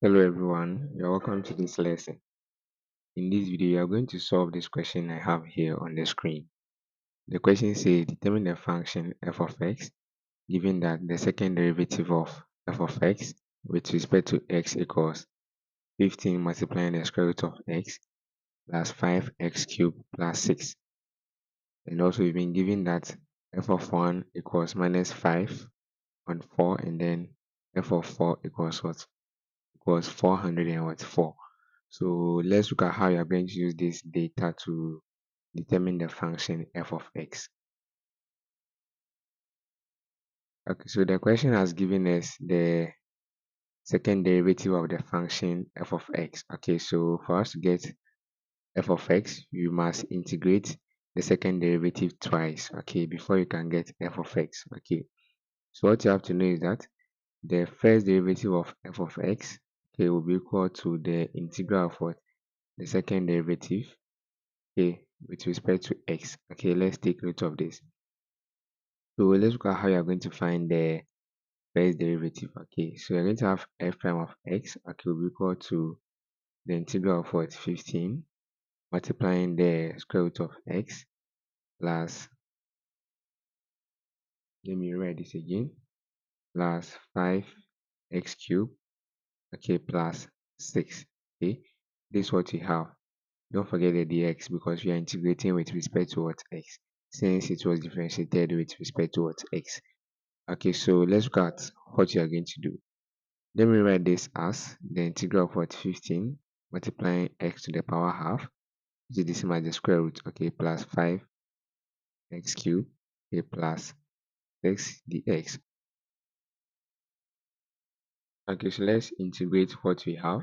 Hello everyone, you're welcome to this lesson. In this video, you are going to solve this question I have here on the screen. The question says determine the function f of x given that the second derivative of f of x with respect to x equals 15 multiplying the square root of x plus 5x cubed plus 6. And also we've been given that f of 1 equals minus 5 on 4 and then f of 4 equals what? Equals 404. So let's look at how you're going to use this data to determine the function f of x. Okay, so the question has given us the second derivative of the function f of x. Okay, so for us to get f of x, you must integrate the second derivative twice, okay, before you can get f of x. Okay, so what you have to know is that the first derivative of f of x, okay, will be equal to the integral of what? The second derivative, okay, with respect to x. Okay, let's take note of this. So let's look at how you're going to find the first derivative. Okay, so you're going to have f prime of x, okay, will be equal to the integral of what? 15 multiplying the square root of x plus, let me write this again, plus 5x cubed, okay, plus 6. Okay, this is what you have. Don't forget the dx because we are integrating with respect to what? X, since it was differentiated with respect to what? X. Okay, so let's look at what you are going to do. Let me write this as the integral of what? 15 multiplying x to the power half, which is the same as the square root, okay, plus 5x cubed, okay, plus 6 dx. Okay, so let's integrate what we have.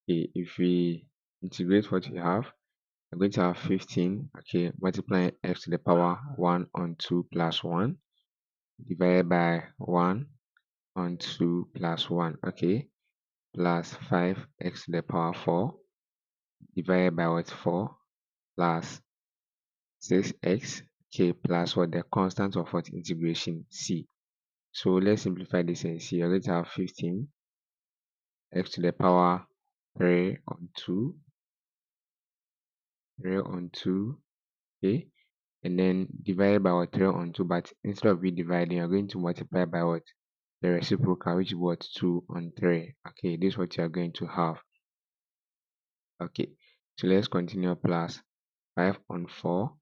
Okay, if we integrate what we have, we're going to have 15, okay, multiplying x to the power 1 on 2 plus 1 divided by 1 on 2 plus 1, okay, plus 5x to the power 4 divided by what? 4 plus 6x, okay, plus what? The constant of what? Integration, c. So let's simplify this and see. You're going to have 15 x to the power 3 on 2, 3 on 2, okay, and then divided by what? 3 on 2, but instead of dividing, you're going to multiply by what? The reciprocal, which is what? 2 on 3. Okay, this is what you're going to have. Okay, so let's continue, plus 5 on 4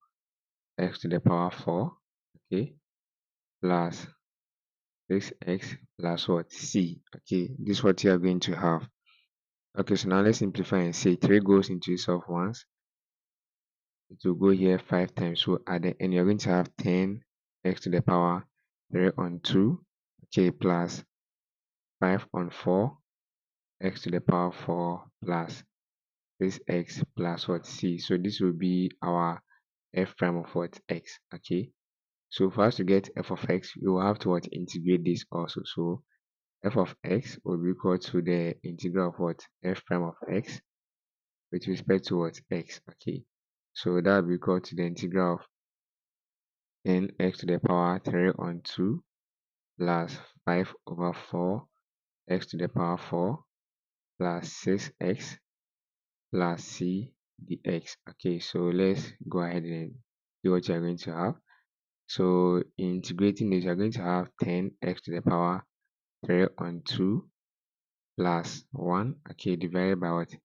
x to the power 4, okay, plus 6x plus what? C. Okay, this is what you are going to have. Okay, so now let's simplify and say 3 goes into itself once. It will go here 5 times. So at the end, you're going to have 10x to the power 3 on 2, okay, plus 5 on 4 x to the power 4 plus 6x plus what? C. So this will be our f prime of what? X. Okay, so for us to get f of x, we will have to what? Integrate this also. So f of x will be equal to the integral of what? F prime of x with respect to what? X. Okay, so that will be equal to the integral of 10x to the power 3 on 2 plus 5 over 4 x to the power 4 plus 6x plus c dx. Okay, so let's go ahead and see what you're going to have. So integrating this, you're going to have 10x to the power 3 on 2 plus 1, okay, divided by what?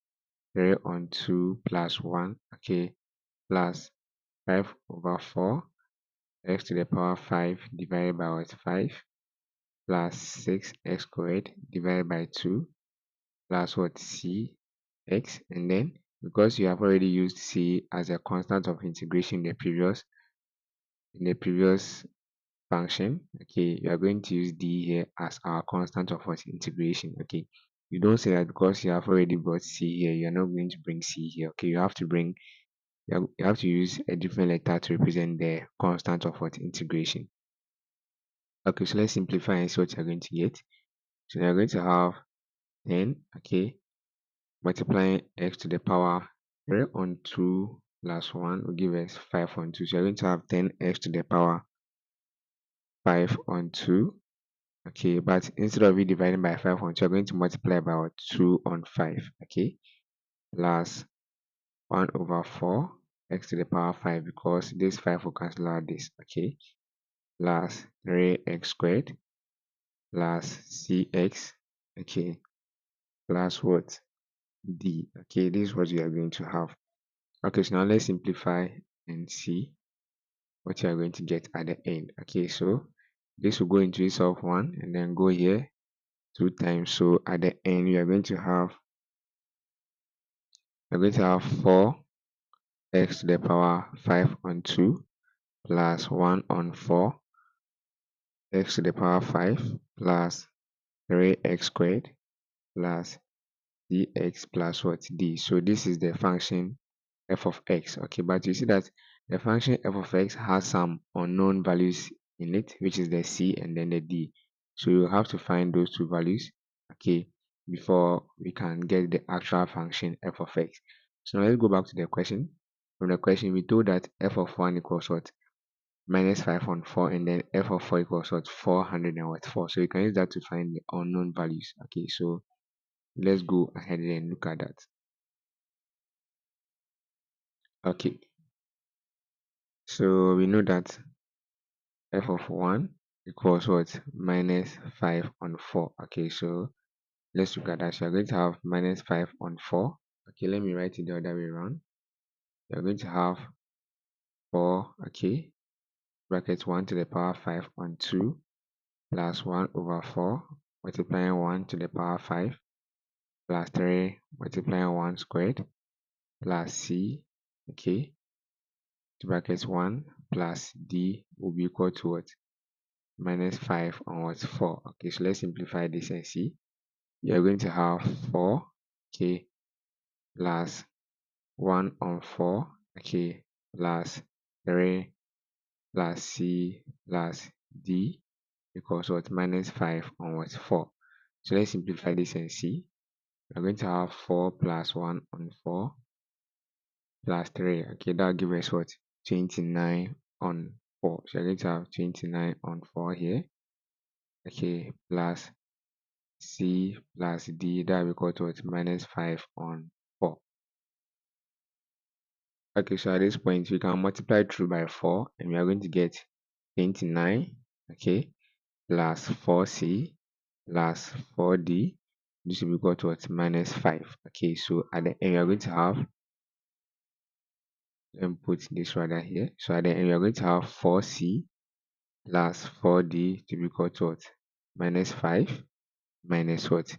3 on 2 plus 1, okay, plus 5 over 4 x to the power 5 divided by what? 5 plus 6x squared divided by 2 plus what? C x, and then because you have already used c as a constant of integration in the previous function, okay, you are going to use d here as our constant of what? Integration. Okay, you don't say that because you have already brought c here, you're not going to bring c here. Okay, you have to bring, you have to use a different letter to represent the constant of what? Integration. Okay, so let's simplify and see what you're going to get. So you're going to have 10, okay, multiplying x to the power 3 on 2 plus 1 will give us 5 on 2. So you're going to have 10x to the power 5 on 2 Okay, but instead of it dividing by 5 on 2, you're going to multiply by what? 2 on 5. Okay, plus 1 over 4 x to the power 5, because this 5 will cancel out this. Okay, plus 3x squared plus cx. Okay, plus what? D. Okay, this is what you are going to have. Okay, so now let's simplify and see what you are going to get at the end. Okay, so this will go into itself 1 and then go here 2 times. So at the end, you're going to have 4x to the power 5 on 2 plus 1 on 4 x to the power 5 plus 3x squared plus dx plus what? D. So this is the function f of x. Okay, but you see that the function f of x has some unknown values in it, which is the c and then the d. So you have to find those two values, okay, before we can get the actual function f of x. So now let's go back to the question. From the question, we told that f of 1 equals what? Minus 5 on 4, and then f of 4 equals what? 404. So you can use that to find the unknown values. Okay, so let's go ahead and look at that. Okay, so we know that f of 1 equals what? Minus 5 on 4. Okay, so let's look at that. So you're going to have minus 5 on 4. Okay, let me write it the other way around. You're going to have 4, okay, bracket 1 to the power 5 on 2 plus 1 over 4 multiplying 1 to the power 5 plus 3 multiplying 1 squared plus c, okay, to bracket 1 plus d will be equal to what? Minus 5 on what? 4. Okay, so let's simplify this and see. You're going to have 4, okay, plus 1 on 4, okay, plus 3 plus c plus d equals what? Minus 5 on what? 4. So let's simplify this and see. We're going to have 4 plus 1 on 4 plus 3. Okay, that'll give us what? 29 on 4. So you're going to have 29 on 4 here. Okay, plus c plus d, that will equal to what? Minus 5 on 4. Okay, so at this point, we can multiply through by 4 and we are going to get 29, okay, plus 4c plus 4d. This will be equal to what? Minus 5. Okay, so at the end, we are going to have, let me put this rather here. So at the end, we are going to have 4c plus 4d to be equal to what? Minus 5 minus what?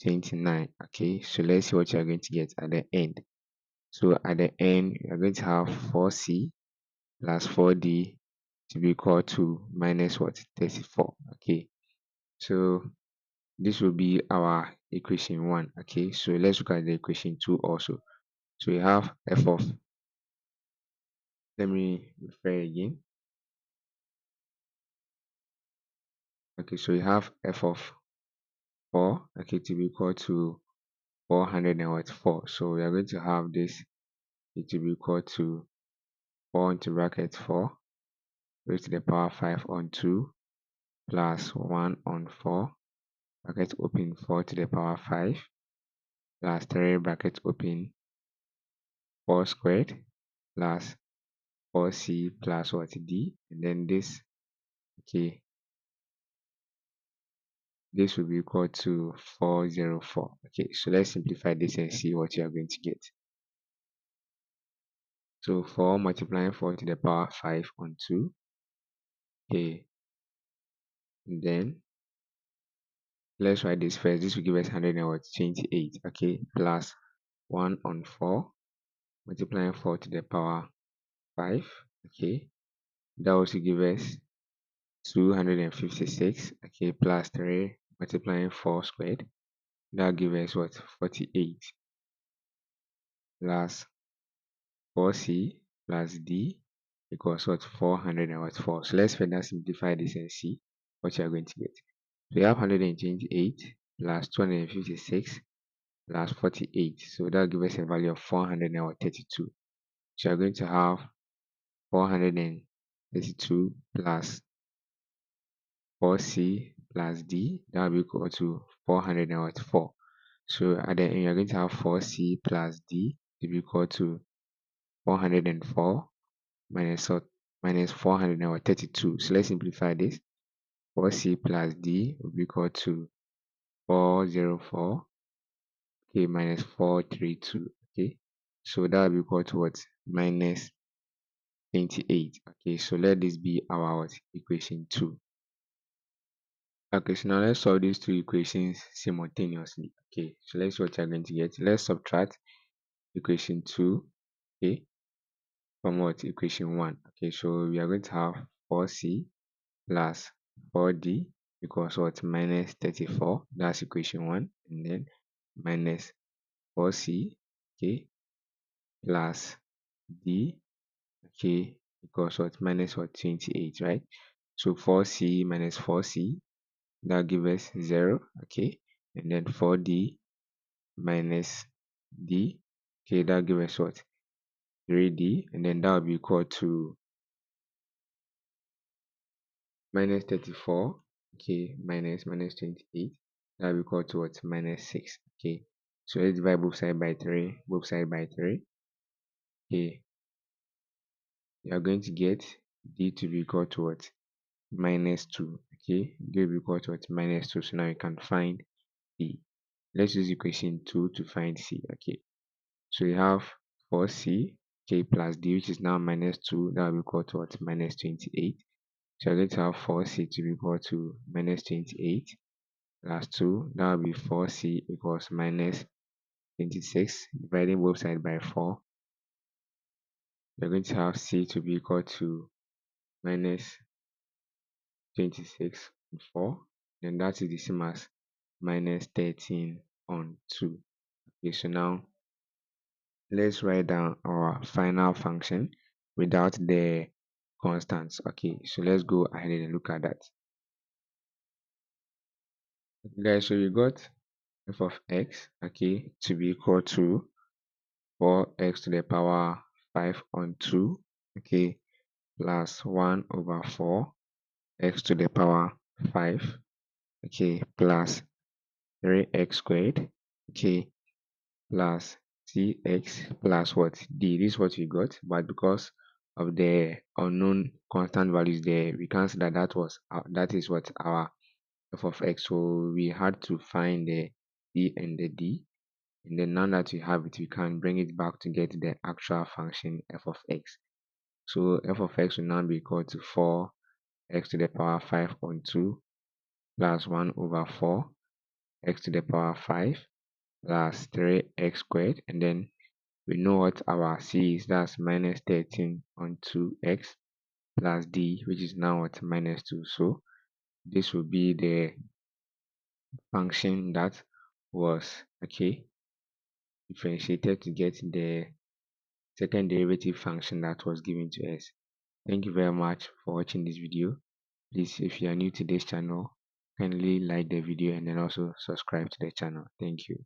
29. Okay, so let's see what you are going to get at the end. So at the end, you are going to have 4c plus 4d to be equal to minus what? 34. Okay, so this will be our equation 1. Okay, so let's look at the equation 2 also. So we have f of, let me refer again. Okay, so we have f of 4, okay, to be equal to 404. So we are going to have this to be equal to 4 into bracket 4 raised to the power 5 on 2 plus 1 on 4 bracket open 4 to the power 5 plus 3 bracket open 4 squared plus 4c plus what? D, and then this, okay, this will be equal to 404. Okay, so let's simplify this and see what you are going to get. So 4 multiplying 4 to the power 5 on 2, okay, and then let's write this first. This will give us 128, okay, plus 1 on 4 multiplying 4 to the power 5, okay, that also give us 256, okay, plus 3 multiplying 4 squared, that give us what? 48 plus 4c plus d equals what? 404. So let's further simplify this and see what you are going to get. So we have 128 plus 256 plus 48. So that gives us a value of 432. So you're going to have 432 plus 4c plus d, that will be equal to 404. So at the end, you're going to have 4c plus d to be equal to 404 minus 432. So let's simplify this. 4c plus d will be equal to 404, okay, minus 432, okay. So that will be equal to what? Minus 28. Okay, so let this be our what? Equation 2. Okay, so now let's solve these two equations simultaneously. Okay, so let's see what you're going to get. Let's subtract equation 2, okay, from what? Equation 1. Okay, so we are going to have 4c plus 4d equals what? Minus 34. That's equation 1. And then minus 4c, okay, plus d, okay, equals what? Minus what? 28, right? So 4c minus 4c, that gives us 0, okay, and then 4d minus d, okay, that gives us what? 3d, and then that will be equal to minus 34, okay, minus 28, that will be equal to what? Minus 6, okay. So let's divide both side by 3, both side by 3, okay. You are going to get d to be equal to what? Minus 2, okay. D will be equal to what? Minus 2. So now you can find d. Let's use equation 2 to find c, okay. So we have 4c, okay, plus d, which is now minus 2, that will be equal to what? Minus 28. So we're going to have 4c to be equal to minus 28 plus 2, that will be 4c equals minus 26. Dividing both sides by 4, we're going to have c to be equal to minus 26 on 4, and that is the same as minus 13 on 2. Okay, so now let's write down our final function without the constants. Okay, so let's go ahead and look at that. Okay, guys, so we got f of x, okay, to be equal to 4x to the power 5 on 2, okay, plus 1 over 4 x to the power 5, okay, plus 3x squared, okay, plus cx plus what? D. This is what we got, but because of the unknown constant values there, we can't say that that is what our f of x. So we had to find the c and the d, and then now that we have it, we can bring it back to get the actual function f of x. So f of x will now be equal to 4x to the power 5 on 2 plus 1 over 4 x to the power 5 plus 3x squared, and then we know what our c is, that's minus 13 on 2x plus d, which is now what? Minus 2. So this will be the function that was, okay, differentiated to get the second derivative function that was given to us. Thank you very much for watching this video. Please, if you are new to this channel, kindly like the video and then also subscribe to the channel. Thank you.